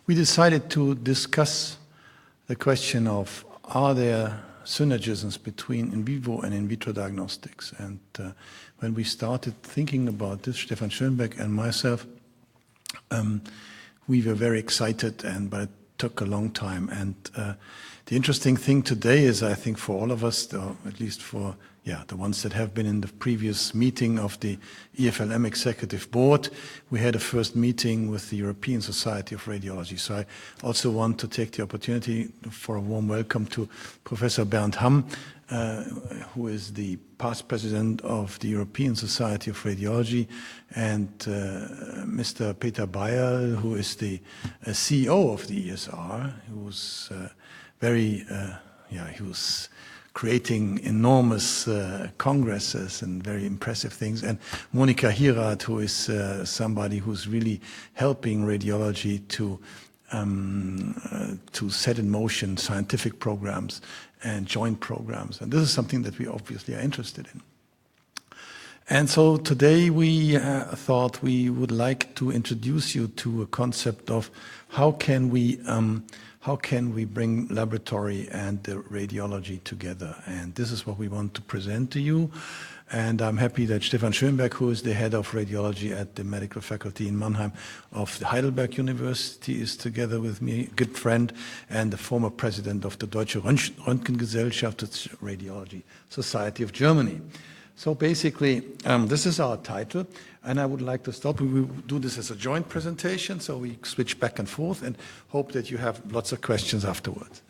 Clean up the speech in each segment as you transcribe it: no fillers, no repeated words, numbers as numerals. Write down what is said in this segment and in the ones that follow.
we decided to discuss the question of, are there synergisms between in vivo and in vitro diagnostics? And when we started thinking about this, Stefan Schonberg and myself, we were very excited, but it took a long time. And the interesting thing today is, I think for all of us, or at least for the ones that have been in the previous meeting of the EFLM Executive Board, we had a first meeting with the European Society of Radiology. So I also want to take the opportunity for a warm welcome to Professor Bernd Hamm, who is the past president of the European Society of Radiology, and Mr. Peter Bayer, who is the CEO of the ESR, who's he was creating enormous congresses and very impressive things, and Monika Hirat, who is somebody who's really helping radiology to set in motion scientific programs and joint programs. And this is something that we obviously are interested in. And so today we thought we would like to introduce you to a concept of how can we bring laboratory and the radiology together. And this is what we want to present to you. And I'm happy that Stefan Schonberg, who is the head of radiology at the medical faculty in Mannheim of the Heidelberg University, is together with me, a good friend, and the former president of the Deutsche Röntgengesellschaft, it's Radiology Society of Germany. So basically, this is our title, and I would like to start. We will do this as a joint presentation, so we switch back and forth and hope that you have lots of questions afterwards.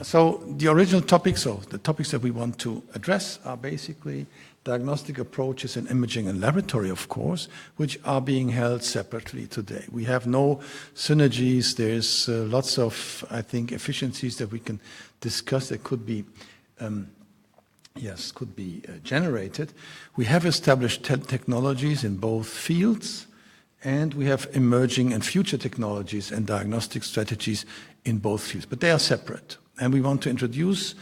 So the original topics, so the topics that we want to address are basically diagnostic approaches in imaging and laboratory, of course, which are being held separately today. We have no synergies. There's lots of, I think, efficiencies that we can discuss that could be generated. We have established technologies in both fields, and we have emerging and future technologies and diagnostic strategies in both fields, but they are separate. And we want to introduce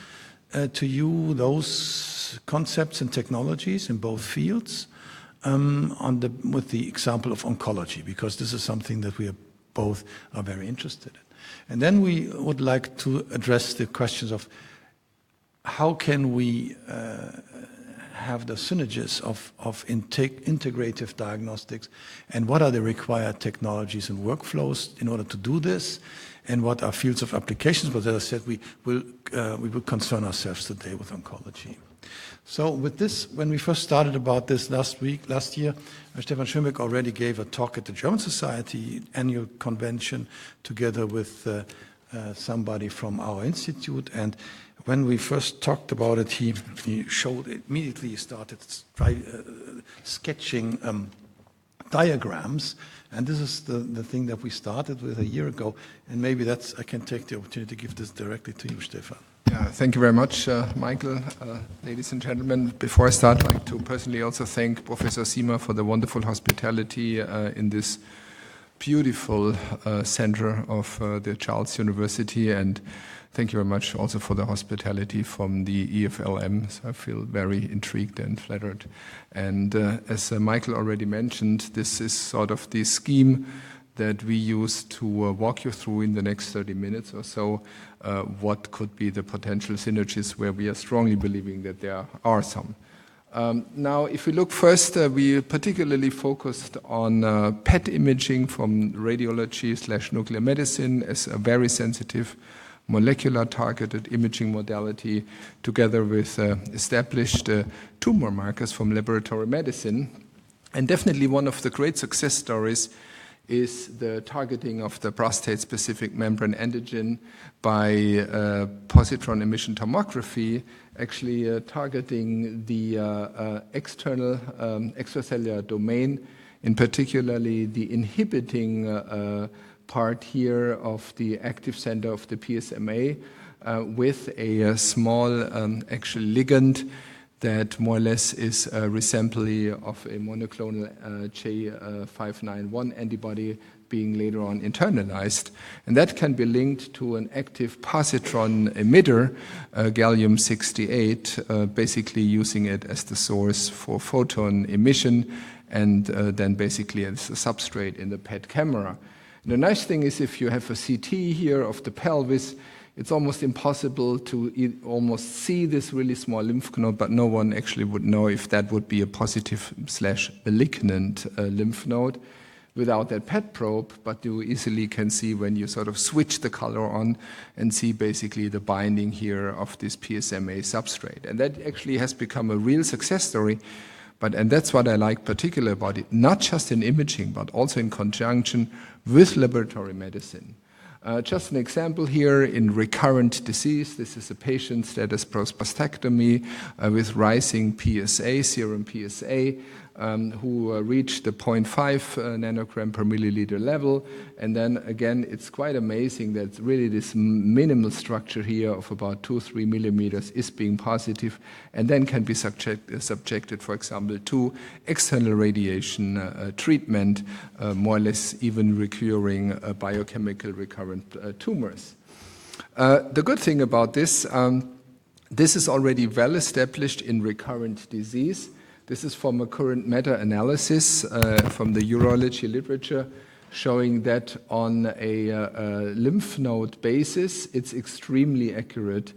to you those concepts and technologies in both fields with the example of oncology, because this is something that we both are very interested in. And then we would like to address the questions of how can we have the synergies of integrative diagnostics, and what are the required technologies and workflows in order to do this, and what are fields of applications. But as I said, we will concern ourselves today with oncology. So with this, when we first started about this last year, Stefan Schonberg already gave a talk at the German Society annual convention together with somebody from our institute. And when we first talked about it, he showed immediately, he started sketching diagrams. And this is the thing that we started with a year ago. And maybe I can take the opportunity to give this directly to you, Stefan. Yeah, thank you very much, Michael. Ladies and gentlemen, before I start, I'd like to personally also thank Professor Siemer for the wonderful hospitality in this beautiful center of the Charles University, and thank you very much also for the hospitality from the EFLM. So I feel very intrigued and flattered. And as Michael already mentioned, this is sort of the scheme that we use to walk you through in the next 30 minutes or so what could be the potential synergies where we are strongly believing that there are some. Now, if we look first, we particularly focused on PET imaging from radiology/nuclear medicine as a very sensitive molecular targeted imaging modality, together with established tumor markers from laboratory medicine. And definitely one of the great success stories is the targeting of the prostate-specific membrane antigen by positron emission tomography, actually targeting the external extracellular domain, in particularly the inhibiting part here of the active center of the PSMA with a small actual ligand that more or less is a resampling of a monoclonal J591 antibody being later on internalized. And that can be linked to an active positron emitter, gallium-68, basically using it as the source for photon emission and then basically as a substrate in the PET camera. And the nice thing is if you have a CT here of the pelvis, it's almost impossible to almost see this really small lymph node, but no one actually would know if that would be a positive/malignant lymph node without that PET probe, but you easily can see when you sort of switch the color on and see basically the binding here of this PSMA substrate. And that actually has become a real success story. And that's what I like particularly about it, not just in imaging, but also in conjunction with laboratory medicine. Just an example here in recurrent disease. This is a patient status prostatectomy with rising PSA, serum PSA, who reached the 0.5 nanogram per milliliter level. And then again, it's quite amazing that really this minimal structure here of about 2-3 millimeters is being positive and then can be subjected, for example, to external radiation treatment, more or less even recurring biochemical recurrent tumors. The good thing about this, this is already well established in recurrent disease. This is from a current meta-analysis from the urology literature showing that on a lymph node basis, it's extremely accurate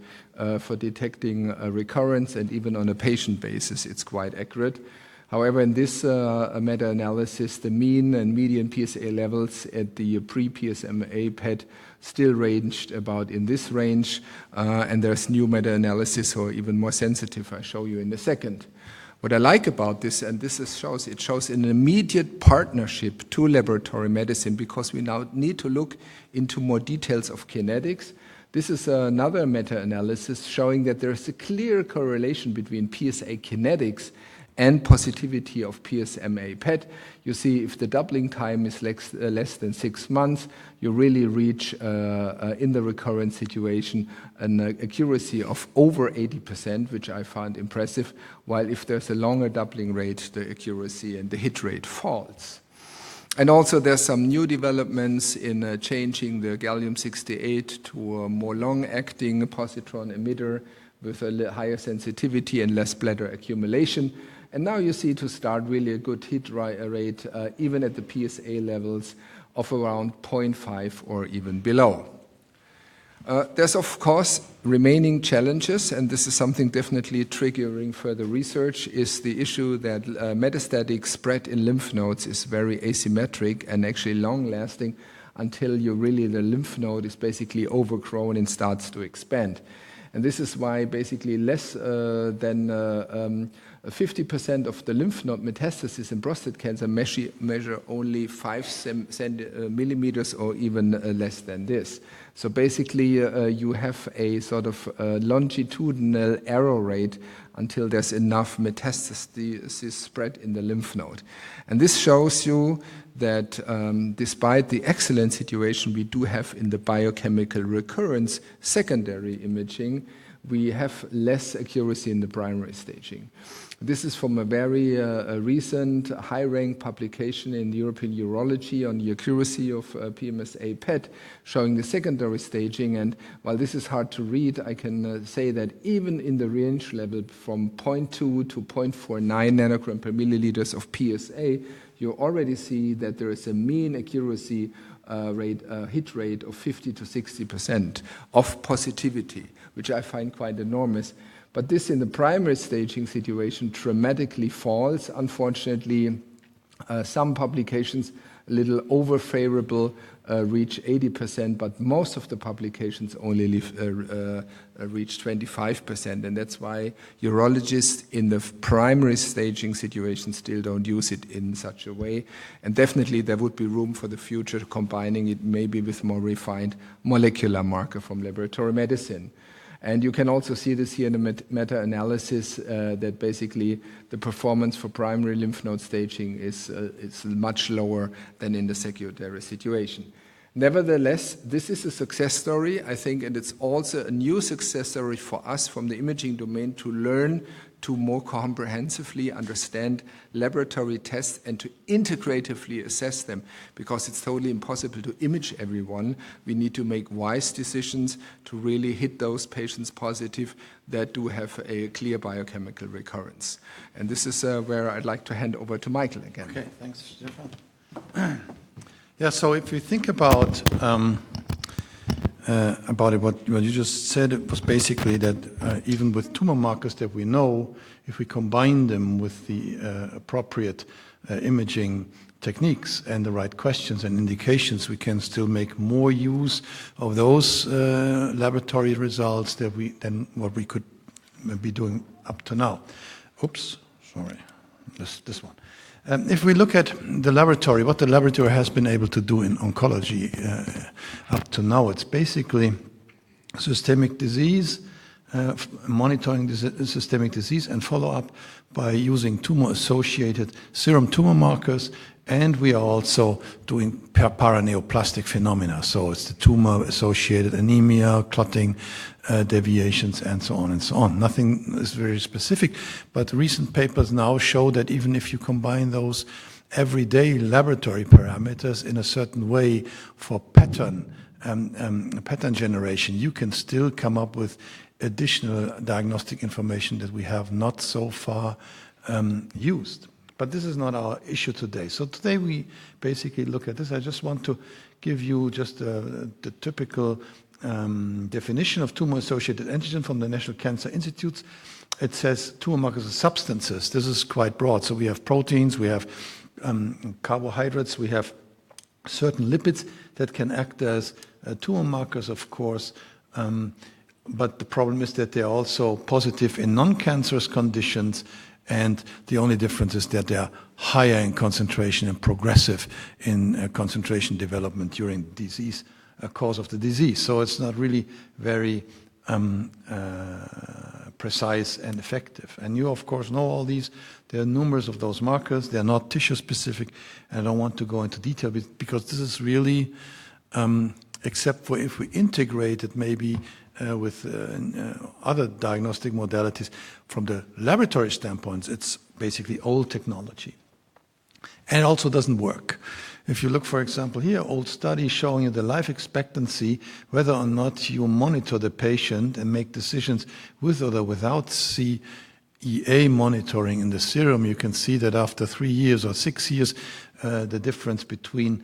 for detecting a recurrence, and even on a patient basis, it's quite accurate. However, in this meta-analysis, the mean and median PSA levels at the pre-PSMA PET still ranged about in this range, and there's new meta-analysis or even more sensitive I'll show you in a second. What I like about this, and this shows an immediate partnership to laboratory medicine, because we now need to look into more details of kinetics. This is another meta-analysis showing that there is a clear correlation between PSA kinetics and positivity of PSMA PET. You see, if the doubling time is less than 6 months, you really reach, in the recurrent situation, an accuracy of over 80%, which I find impressive, while if there's a longer doubling rate, the accuracy and the hit rate falls. And also there's some new developments in changing the gallium-68 to a more long-acting positron emitter with a higher sensitivity and less bladder accumulation. And now you see to start really a good hit rate, even at the PSA levels of around 0.5 or even below. There's, of course, remaining challenges, and this is something definitely triggering further research, is the issue that metastatic spread in lymph nodes is very asymmetric and actually long-lasting until the lymph node is basically overgrown and starts to expand. And this is why basically less than 50% of the lymph node metastasis in prostate cancer measure only 5 millimeters or even less than this. So basically you have a sort of longitudinal error rate until there's enough metastasis spread in the lymph node. And this shows you that despite the excellent situation we do have in the biochemical recurrence secondary imaging, we have less accuracy in the primary staging. This is from a very recent high-ranked publication in European Urology on the accuracy of PSMA PET, showing the secondary staging. And while this is hard to read, I can say that even in the range level from 0.2 to 0.49 nanogram per milliliters of PSA, you already see that there is a mean accuracy hit rate of 50 to 60% of positivity, which I find quite enormous. But this in the primary staging situation dramatically falls. Unfortunately, some publications a little over favorable reach 80%, but most of the publications only reach 25%. And that's why urologists in the primary staging situation still don't use it in such a way. And definitely there would be room for the future combining it maybe with more refined molecular marker from laboratory medicine. And you can also see this here in the meta-analysis that basically the performance for primary lymph node staging is much lower than in the secondary situation. Nevertheless, this is a success story, I think, and it's also a new success story for us from the imaging domain to learn to more comprehensively understand laboratory tests and to integratively assess them, because it's totally impossible to image everyone. We need to make wise decisions to really hit those patients positive that do have a clear biochemical recurrence. And this is where I'd like to hand over to Michael again. Okay, thanks, Stefan. Yeah, so if we think about it, what you just said, it was basically that even with tumor markers that we know, if we combine them with the appropriate imaging techniques and the right questions and indications, we can still make more use of those laboratory results than what we could be doing up to now. Oops, sorry, this one. If we look at the laboratory, what the laboratory has been able to do in oncology up to now, it's basically systemic disease, monitoring systemic disease and follow-up by using tumor-associated serum tumor markers, and we are also doing paraneoplastic phenomena. So it's the tumor-associated anemia, clotting, deviations, and so on and so on. Nothing is very specific, but recent papers now show that even if you combine those everyday laboratory parameters in a certain way for pattern generation, you can still come up with additional diagnostic information that we have not so far used. But this is not our issue today. So today we basically look at this. I just want to give you just the typical definition of tumor-associated antigen from the National Cancer Institute. It says tumor markers are substances. This is quite broad. So we have proteins, we have carbohydrates, we have certain lipids that can act as tumor markers, of course. But the problem is that they're also positive in non-cancerous conditions, and the only difference is that they are higher in concentration and progressive in concentration development during the disease, course of the disease. So it's not really very precise and effective. And you, of course, know all these. There are numerous of those markers. They're not tissue-specific. I don't want to go into detail because this is really, except for if we integrate it maybe with other diagnostic modalities, from the laboratory standpoint, it's basically old technology. And it also doesn't work. If you look, for example, here, old study showing you the life expectancy, whether or not you monitor the patient and make decisions with or without CEA monitoring in the serum, you can see that after 3 years or 6 years, the difference between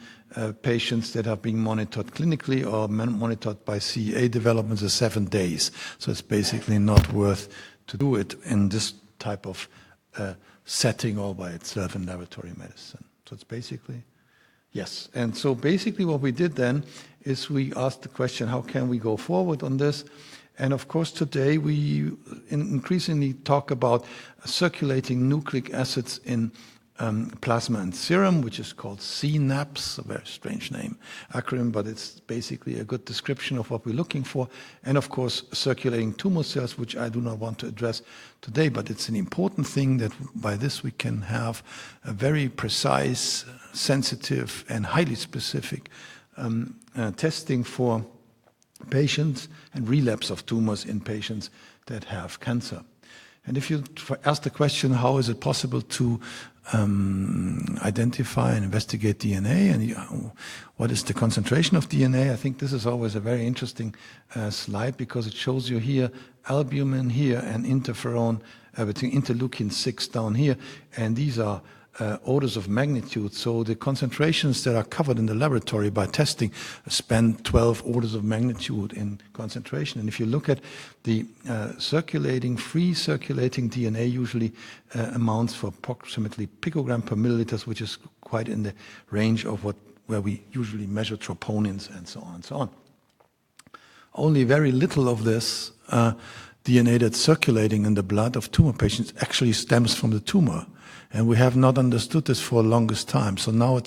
patients that are being monitored clinically or monitored by CEA developments is 7 days. So it's basically not worth to do it in this type of setting all by itself in laboratory medicine. So it's basically, yes. And so basically what we did then is we asked the question, how can we go forward on this? And of course today we increasingly talk about circulating nucleic acids in plasma and serum, which is called CNAPS, a very strange name, acronym, but it's basically a good description of what we're looking for. And of course, circulating tumor cells, which I do not want to address today, but it's an important thing that by this we can have a very precise, sensitive, and highly specific testing for patients and relapse of tumors in patients that have cancer. And if you ask the question, how is it possible to identify and investigate DNA, and what is the concentration of DNA, I think this is always a very interesting slide, because it shows you here albumin here and interferon, between interleukin-6 down here, and these are orders of magnitude. So the concentrations that are covered in the laboratory by testing span 12 orders of magnitude in concentration. And if you look at the free circulating DNA, usually amounts for approximately picogram per milliliters, which is quite in the range of where we usually measure troponins and so on and so on. Only very little of this DNA that's circulating in the blood of tumor patients actually stems from the tumor. And we have not understood this for the longest time. So now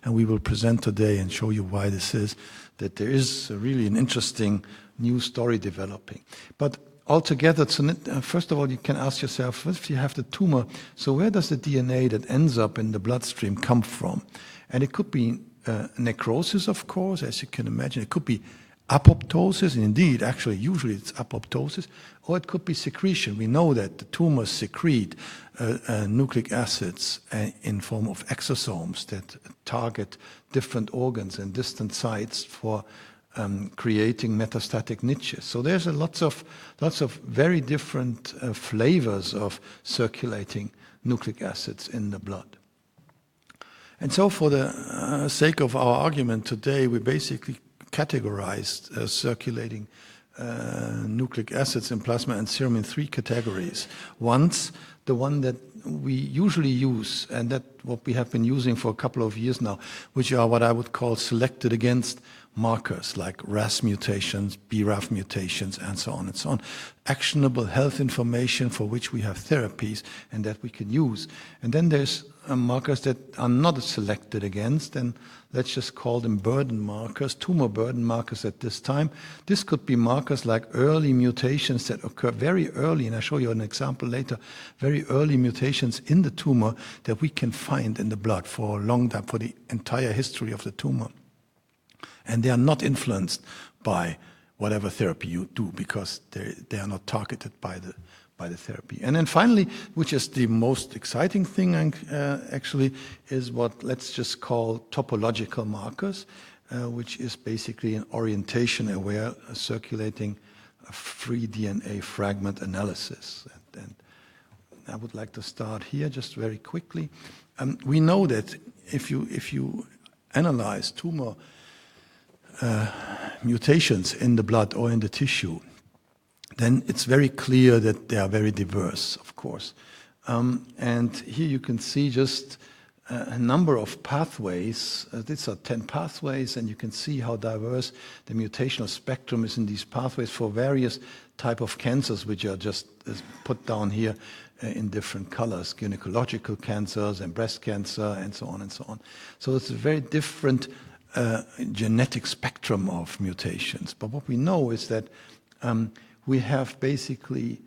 and we will present today and show you why this is, that there is really an interesting new story developing. But altogether, first of all, you can ask yourself, if you have the tumor, so where does the DNA that ends up in the bloodstream come from? And it could be necrosis, of course, as you can imagine. It could be apoptosis, and indeed, actually, usually it's apoptosis, or it could be secretion. We know that the tumors secrete nucleic acids in form of exosomes that target different organs and distant sites for creating metastatic niches. So there's lots of very different flavors of circulating nucleic acids in the blood. And so for the sake of our argument today, we basically categorized circulating nucleic acids in plasma and serum in 3 categories. Once, the one that we usually use, and that what we have been using for a couple of years now, which are what I would call selected against markers like RAS mutations, BRAF mutations, and so on and so on. Actionable health information for which we have therapies and that we can use. And then there's markers that are not selected against, and let's just call them burden markers, tumor burden markers at this time. This could be markers like early mutations that occur very early, and I'll show you an example later, very early mutations in the tumor that we can find in the blood for a long time, for the entire history of the tumor. And they are not influenced by whatever therapy you do because they are not targeted by the therapy. And then finally, which is the most exciting thing actually, is what let's just call topological markers, which is basically an orientation-aware circulating free DNA fragment analysis. And I would like to start here just very quickly. We know that if you analyze tumor mutations in the blood or in the tissue, then it's very clear that they are very diverse, of course. And here you can see just a number of pathways. These are 10 pathways, and you can see how diverse the mutational spectrum is in these pathways for various type of cancers, which are just put down here in different colors, gynecological cancers and breast cancer, and so on and so on. So it's a very different genetic spectrum of mutations. But what we know is that we have basically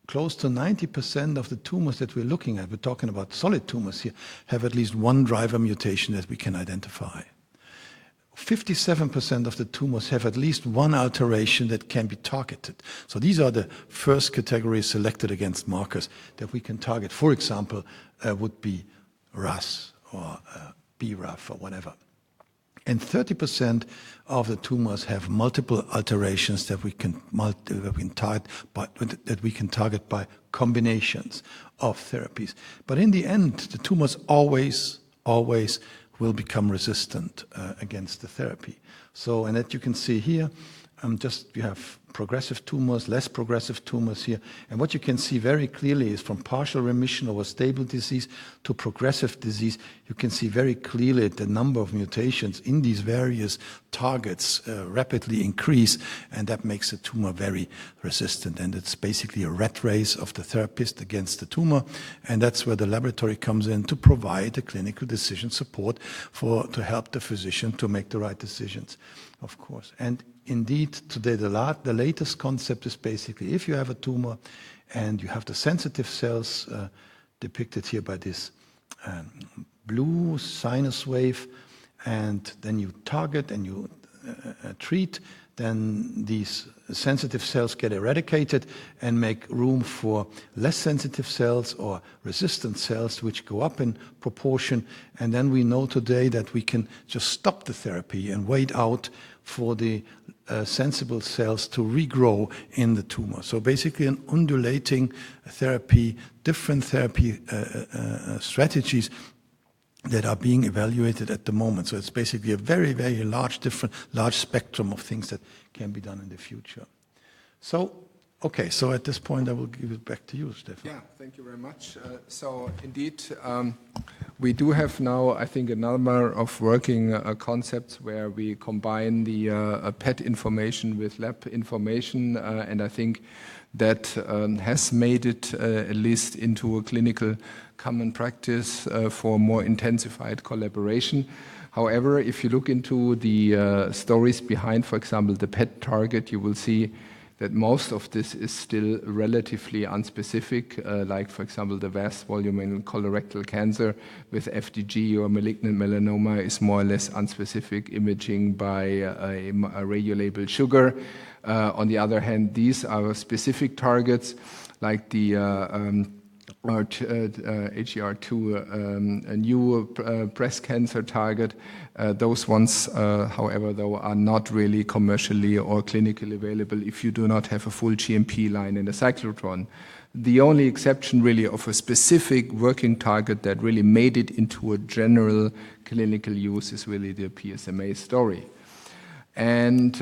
close to 90% of the tumors that we're looking at, we're talking about solid tumors here, have at least one driver mutation that we can identify. 57% of the tumors have at least one alteration that can be targeted. So these are the first categories selected against markers that we can target. For example, would be RAS or BRAF or whatever. And 30% of the tumors have multiple alterations that we can target by combinations of therapies. But in the end, the tumors always will become resistant against the therapy. So, and that you can see here, you have progressive tumors, less progressive tumors here. And what you can see very clearly is from partial remission over stable disease to progressive disease, you can see very clearly the number of mutations in these various targets rapidly increase, and that makes the tumor very resistant. And it's basically a rat race of the therapist against the tumor, and that's where the laboratory comes in to provide the clinical decision support to help the physician to make the right decisions, of course. And indeed, today the latest concept is basically if you have a tumor and you have the sensitive cells depicted here by this blue sinus wave, and then you target and you treat, then these sensitive cells get eradicated and make room for less sensitive cells or resistant cells, which go up in proportion. And then we know today that we can just stop the therapy and wait out for the sensible cells to regrow in the tumor. So basically an undulating therapy, different therapy strategies that are being evaluated at the moment. So it's basically a very, very large spectrum of things that can be done in the future. So, okay, so at this point I will give it back to you, Stefan. Yeah, thank you very much. So indeed, we do have now, I think, a number of working concepts where we combine the PET information with lab information, and I think that has made it at least into a clinical common practice for more intensified collaboration. However, if you look into the stories behind, for example, the PET target, you will see that most of this is still relatively unspecific, like, for example, the vast volume in colorectal cancer with FDG or malignant melanoma is more or less unspecific imaging by a radiolabeled sugar. On the other hand, these are specific targets like the or HER2, a new breast cancer target. Those ones, however, though, are not really commercially or clinically available if you do not have a full GMP line in a cyclotron. The only exception really of a specific working target that really made it into a general clinical use is really the PSMA story. And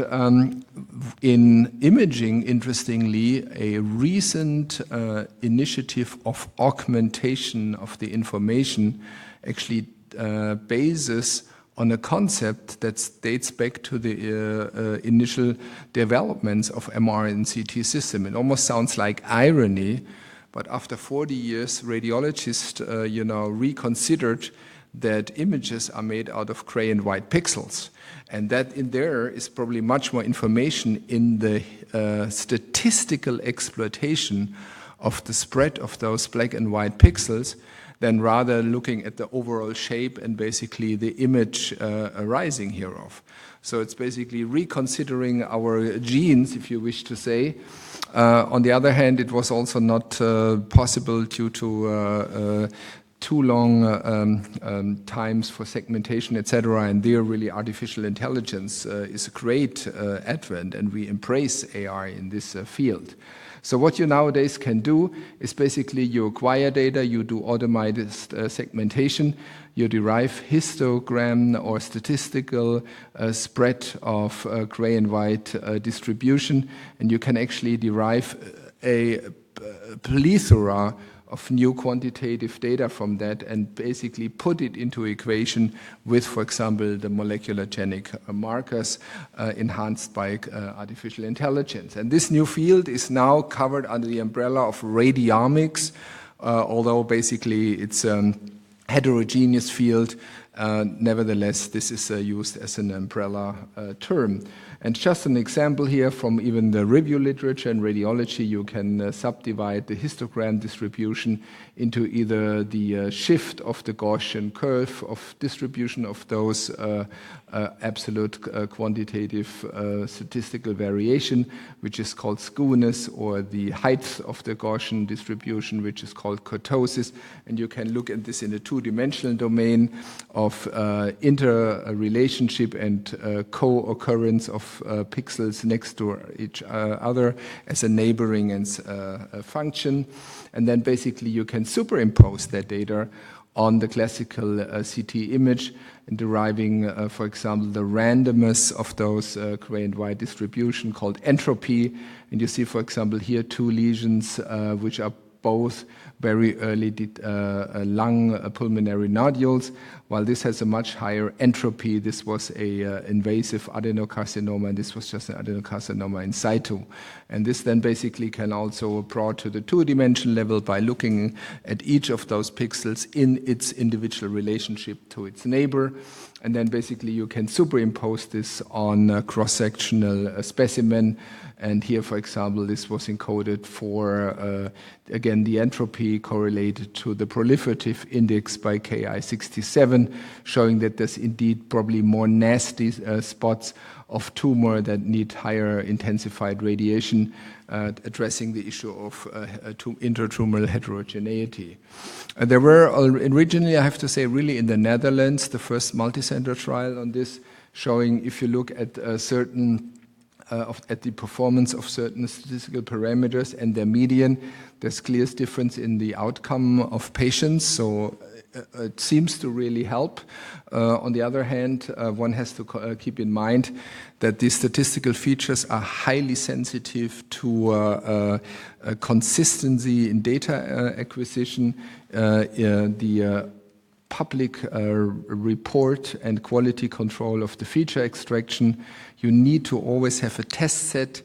in imaging, interestingly, a recent initiative of augmentation of the information actually bases on a concept that dates back to the initial developments of MR and CT system. It almost sounds like irony, but after 40 years, radiologists, reconsidered that images are made out of gray and white pixels. And that in there is probably much more information in the statistical exploitation of the spread of those black and white pixels than rather looking at the overall shape and basically the image arising hereof. So it's basically reconsidering our genes, if you wish to say. On the other hand, it was also not possible due to too long times for segmentation, etc. And there really artificial intelligence is a great advent, and we embrace AI in this field. So what you nowadays can do is basically you acquire data, you do automated segmentation, you derive histogram or statistical spread of gray and white distribution, and you can actually derive a plethora of new quantitative data from that and basically put it into equation with, for example, the molecular genic markers enhanced by artificial intelligence. And this new field is now covered under the umbrella of radiomics, although basically it's a heterogeneous field. Nevertheless, this is used as an umbrella term. And just an example here from even the review literature in radiology, you can subdivide the histogram distribution into either the shift of the Gaussian curve of distribution of those absolute quantitative statistical variation, which is called skewness, or the height of the Gaussian distribution, which is called kurtosis. And you can look at this in a two-dimensional domain of interrelationship and co-occurrence of pixels next to each other as a neighboring and function. And then basically you can superimpose that data on the classical CT image and deriving, for example, the randomness of those gray and white distribution called entropy. And you see, for example, here two lesions which are both very early lung pulmonary nodules, while this has a much higher entropy. This was a invasive adenocarcinoma, and this was just an adenocarcinoma in situ. And this then basically can also be brought to the two-dimensional level by looking at each of those pixels in its individual relationship to its neighbor. And then basically you can superimpose this on a cross-sectional specimen. And here, for example, this was encoded for, again, the entropy correlated to the proliferative index by Ki67, showing that there's indeed probably more nasty spots of tumor that need higher intensified radiation, addressing the issue of intratumoral heterogeneity. There were originally, I have to say, really in the Netherlands, the first multicenter trial on this, showing if you look at at the performance of certain statistical parameters and their median, there's clear difference in the outcome of patients. So it seems to really help. On the other hand, one has to keep in mind that these statistical features are highly sensitive to consistency in data acquisition. The public report and quality control of the feature extraction. You need to always have a test set,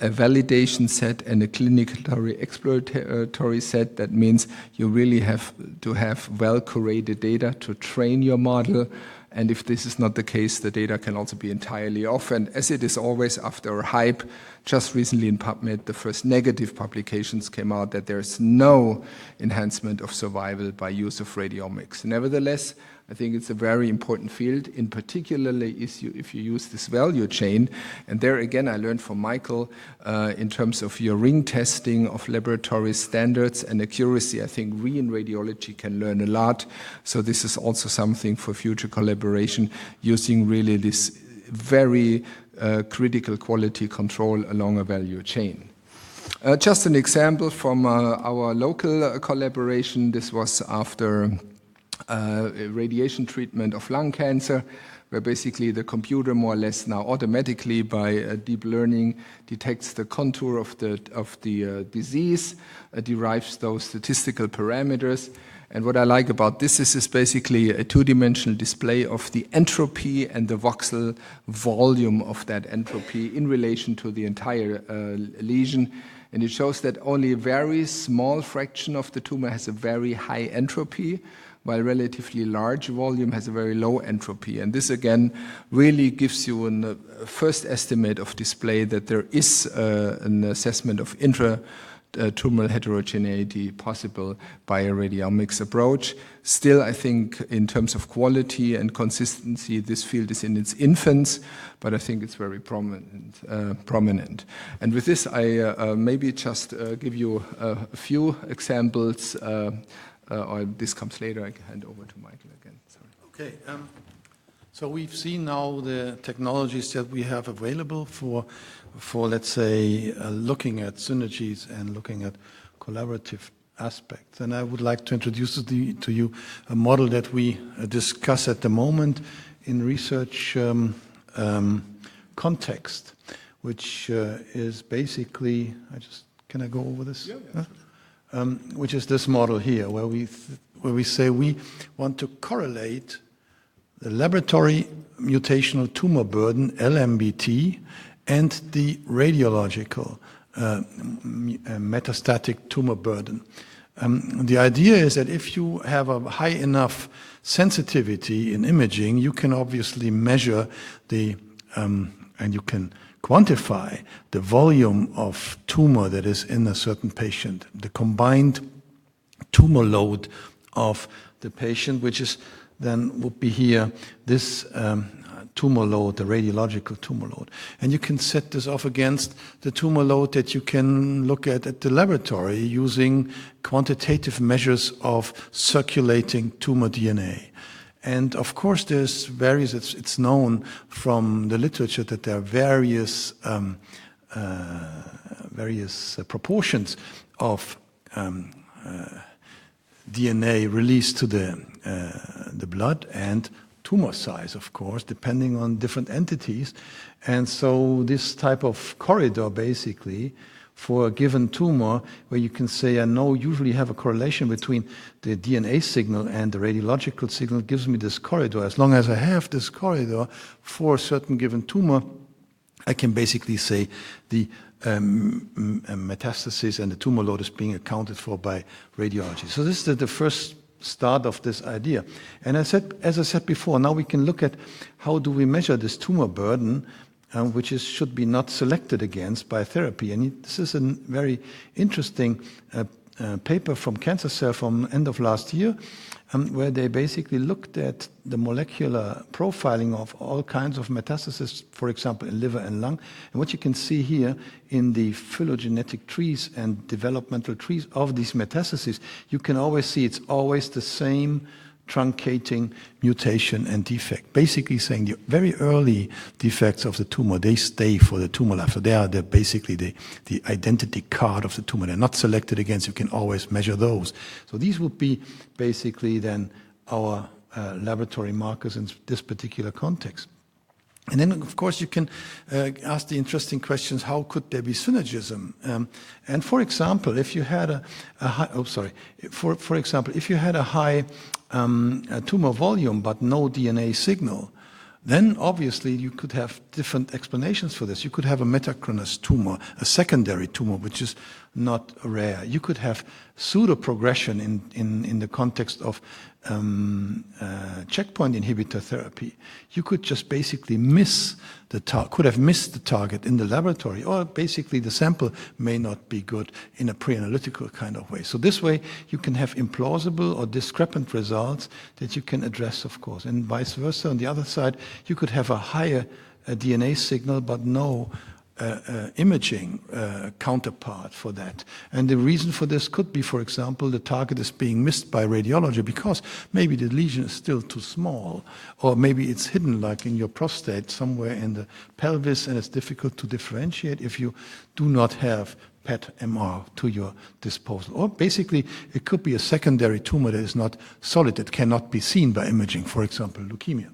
a validation set, and a clinically exploratory set. That means you really have to have well-curated data to train your model. And if this is not the case, the data can also be entirely off. And as it is always after a hype, just recently in PubMed, the first negative publications came out that there's no enhancement of survival by use of radiomics. Nevertheless, I think it's a very important field, in particularly if you use this value chain. And there again, I learned from Michael in terms of your ring testing of laboratory standards and accuracy. I think we in radiology can learn a lot. So this is also something for future collaboration, using really this very critical quality control along a value chain. Just an example from our local collaboration. This was after radiation treatment of lung cancer, where basically the computer more or less now automatically by deep learning detects the contour of the disease, derives those statistical parameters. And what I like about this is basically a two-dimensional display of the entropy and the voxel volume of that entropy in relation to the entire lesion. And it shows that only a very small fraction of the tumor has a very high entropy, while relatively large volume has a very low entropy. And this again really gives you a first estimate of display that there is an assessment of intra-tumoral heterogeneity possible by a radiomics approach. Still, I think in terms of quality and consistency, this field is in its infants, but I think it's very prominent. And with this, I maybe just give you a few examples, or this comes later. I can hand over to Michael again. Sorry. Okay. So we've seen now the technologies that we have available for let's say, looking at synergies and looking at collaborative aspects. And I would like to introduce to you a model that we discuss at the moment in research context, which is basically, can I go over this? Yeah. Which is this model here, where we say we want to correlate the laboratory mutational tumor burden, LMBT, and the radiological metastatic tumor burden. The idea is that if you have a high enough sensitivity in imaging, you can obviously measure and you can quantify the volume of tumor that is in a certain patient, the combined tumor load of the patient, which is then would be here this tumor load, the radiological tumor load. And you can set this off against the tumor load that you can look at the laboratory using quantitative measures of circulating tumor DNA. And of course, there's various, it's known from the literature that there are various proportions of DNA released to the blood and tumor size, of course, depending on different entities. And so this type of corridor, basically, for a given tumor, where you can say, I know usually have a correlation between the DNA signal and the radiological signal, gives me this corridor. As long as I have this corridor for a certain given tumor, I can basically say the metastasis and the tumor load is being accounted for by radiology. So this is the first start of this idea. And as I said before, now we can look at how do we measure this tumor burden, which should be not selected against by therapy. And this is a very interesting paper from Cancer Cell from end of last year, where they basically looked at the molecular profiling of all kinds of metastases, for example, in liver and lung. And what you can see here in the phylogenetic trees and developmental trees of these metastases, you can always see it's always the same truncating mutation and defect, basically saying the very early defects of the tumor, they stay for the tumor life. So they are basically the identity card of the tumor. They're not selected against. You can always measure those. So these would be basically then our laboratory markers in this particular context. And then, of course, you can ask the interesting questions, how could there be synergism? And for example, if you had a high, for example, if you had a high tumor volume but no DNA signal, then obviously you could have different explanations for this. You could have a metachronous tumor, a secondary tumor, which is not rare. You could have pseudo-progression in the context of checkpoint inhibitor therapy, you could just basically could have missed the target in the laboratory, or basically the sample may not be good in a pre-analytical kind of way. So this way you can have implausible or discrepant results that you can address, of course, and vice versa. On the other side, you could have a higher DNA signal but no imaging counterpart for that. And the reason for this could be, for example, the target is being missed by radiology because maybe the lesion is still too small, or maybe it's hidden like in your prostate somewhere in the pelvis, and it's difficult to differentiate if you do not have PET MR to your disposal. Or basically it could be a secondary tumor that is not solid, it cannot be seen by imaging, for example, leukemia.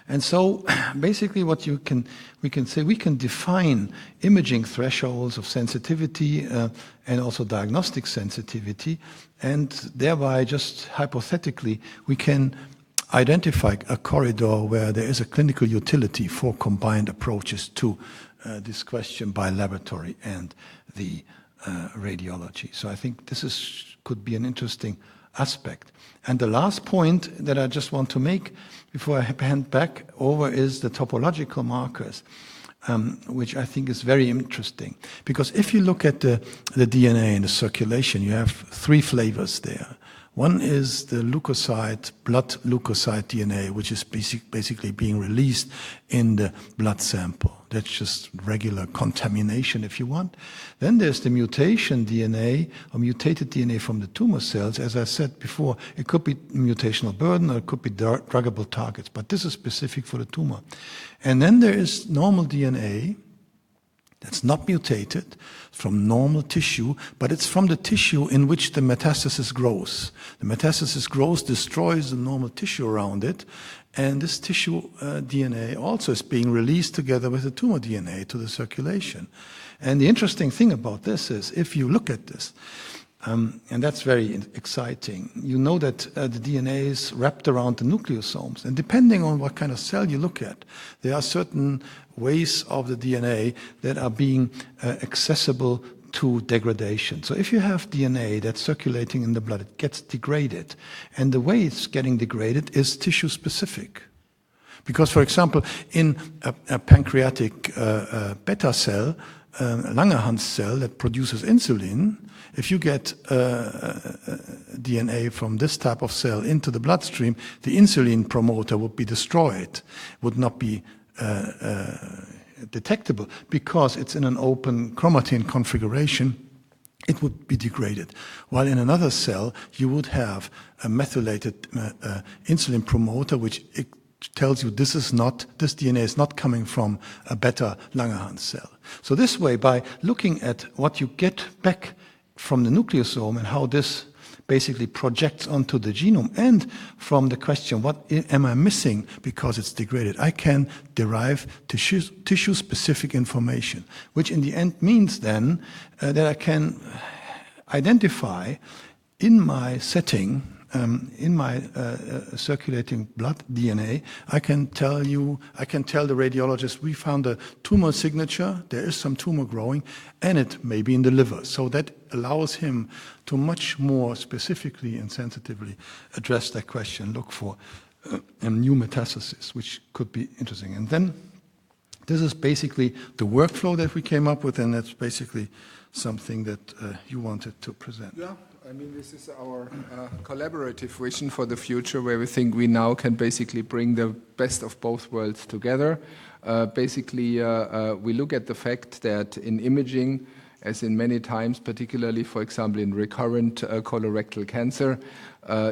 And so basically what we can say, we can define imaging thresholds of sensitivity and also diagnostic sensitivity, and thereby just hypothetically we can identify a corridor where there is a clinical utility for combined approaches to this question by laboratory and the radiology. So I think this could be an interesting aspect. And the last point that I just want to make before I hand back over is the topological markers, which I think is very interesting. Because if you look at the DNA in the circulation, you have three flavors there. One is the leukocyte, blood leukocyte DNA, which is basically being released in the blood sample. That's just regular contamination, if you want. Then there's the mutation DNA, or mutated DNA from the tumor cells. As I said before, it could be mutational burden or it could be druggable targets, but this is specific for the tumor. And then there is normal DNA that's not mutated from normal tissue, but it's from the tissue in which the metastasis grows. The metastasis grows, destroys the normal tissue around it, and this tissue DNA also is being released together with the tumor DNA to the circulation. And the interesting thing about this is, if you look at this, and that's very exciting, you know that the DNA is wrapped around the nucleosomes, and depending on what kind of cell you look at, there are certain ways of the DNA that are being accessible to degradation. So if you have DNA that's circulating in the blood, it gets degraded. And the way it's getting degraded is tissue specific. Because, for example, in a pancreatic beta cell, Langerhans cell that produces insulin, if you get DNA from this type of cell into the bloodstream, the insulin promoter would be destroyed, would not be detectable, because it's in an open chromatin configuration. It would be degraded. While in another cell, you would have a methylated insulin promoter, which tells you this DNA is not coming from a beta Langerhans cell. So this way, by looking at what you get back from the nucleosome and how this basically projects onto the genome, and from the question, what am I missing because it's degraded, I can derive tissue-specific information, which in the end means then that I can identify in my setting, in my circulating blood DNA, I can tell the radiologist, we found a tumor signature, there is some tumor growing, and it may be in the liver. So that allows him to much more specifically and sensitively address that question, look for a new metastasis, which could be interesting. And then this is basically the workflow that we came up with, and that's basically something that you wanted to present. Yeah. I mean, this is our collaborative vision for the future, where we think we now can basically bring the best of both worlds together. We look at the fact that in imaging, as in many times, particularly, for example, in recurrent colorectal cancer,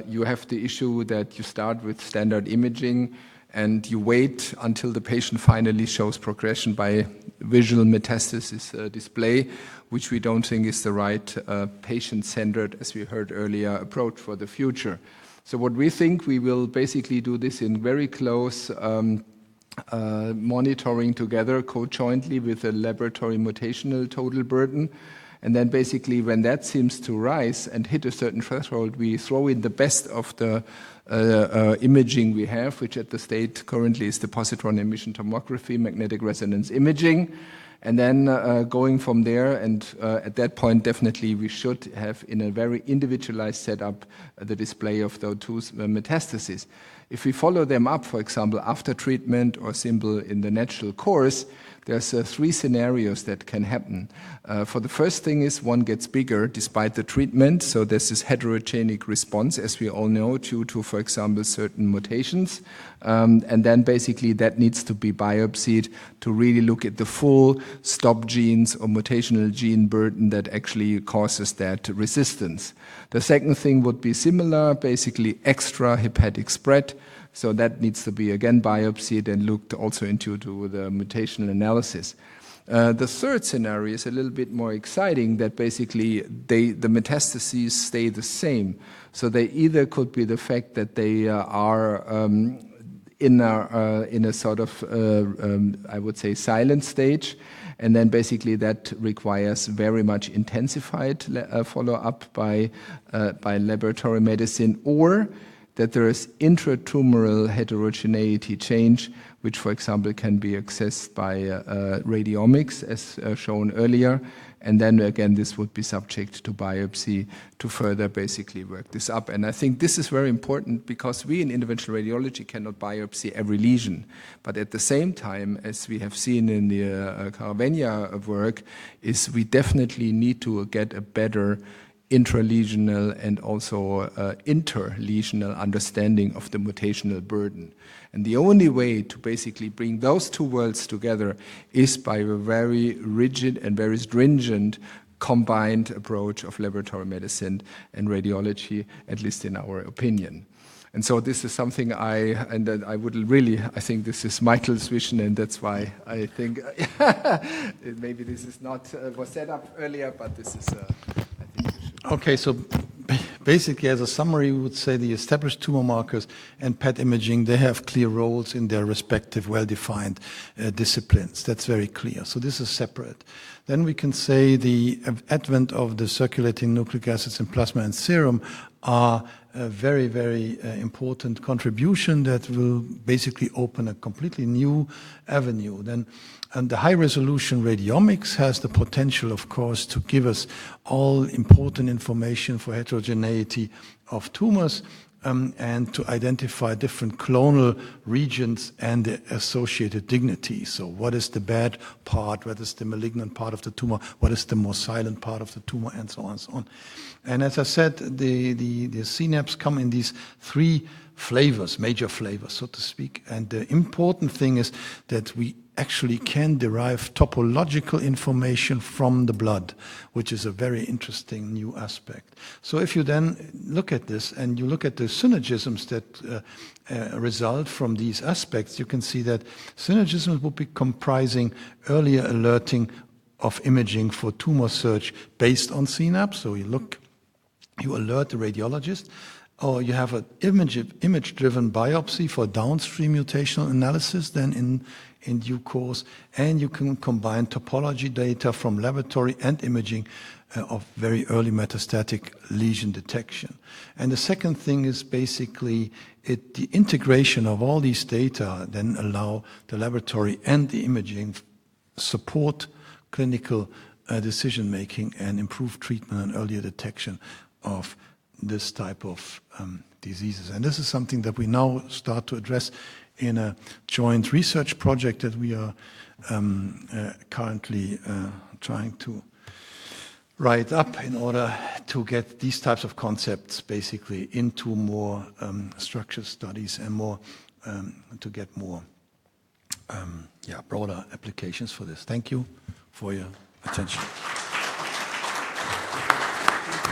you have the issue that you start with standard imaging and you wait until the patient finally shows progression by visual metastasis display, which we don't think is the right patient-centered, as we heard earlier, approach for the future. So what we think, we will basically do this in very close monitoring together, co-jointly with a laboratory mutational total burden. And then basically when that seems to rise and hit a certain threshold, we throw in the best of the imaging we have, which at the state currently is the positron emission tomography, magnetic resonance imaging. And then going from there, and at that point, definitely we should have, in a very individualized setup, the display of those two metastases. If we follow them up, for example, after treatment or simple in the natural course, there's 3 scenarios that can happen. For the first thing is one gets bigger despite the treatment, so there's this heterogenic response, as we all know, due to, for example, certain mutations. And then basically that needs to be biopsied to really look at the full stop genes or mutational gene burden that actually causes that resistance. The second thing would be similar, basically extra hepatic spread. So that needs to be again biopsied and looked also into the mutational analysis. The third scenario is a little bit more exciting, that basically the metastases stay the same. So they either could be the fact that they are in a sort of, I would say, silent stage, and then basically that requires very much intensified follow-up by laboratory medicine, or that there is intratumoral heterogeneity change, which, for example, can be accessed by radiomics, as shown earlier. And then again, this would be subject to biopsy to further basically work this up. And I think this is very important, because we in interventional radiology cannot biopsy every lesion. But at the same time, as we have seen in the Caravagna work, is we definitely need to get a better intralesional and also interlesional understanding of the mutational burden. And the only way to basically bring those two worlds together is by a very rigid and very stringent combined approach of laboratory medicine and radiology, at least in our opinion. And so this is something I think this is Michael's vision, and that's why I think maybe this is not was set up earlier, but this is Okay, so basically, as a summary, we would say the established tumor markers and PET imaging, they have clear roles in their respective well-defined disciplines. That's very clear. So this is separate. Then we can say the advent of the circulating nucleic acids in plasma and serum are a very, very important contribution that will basically open a completely new avenue. Then, and the high-resolution radiomics has the potential, of course, to give us all important information for heterogeneity of tumors and to identify different clonal regions and the associated dignity. So what is the bad part? What is the malignant part of the tumor? What is the more silent part of the tumor? And so on and so on. And as I said, the CNAPS come in these 3 flavors, major flavors, so to speak. And the important thing is that we actually can derive topological information from the blood, which is a very interesting new aspect. So if you then look at this and you look at the synergisms that result from these aspects, you can see that synergisms will be comprising earlier alerting of imaging for tumor search based on CNAPS. So you alert the radiologist, or you have an image-driven biopsy for downstream mutational analysis then in due course, and you can combine topology data from laboratory and imaging of very early metastatic lesion detection. And the second thing is basically the integration of all these data then allow the laboratory and the imaging support clinical decision-making and improve treatment and earlier detection of this type of diseases. And this is something that we now start to address in a joint research project that we are currently trying to write up in order to get these types of concepts basically into more structured studies and more to get more broader applications for this. Thank you for your attention.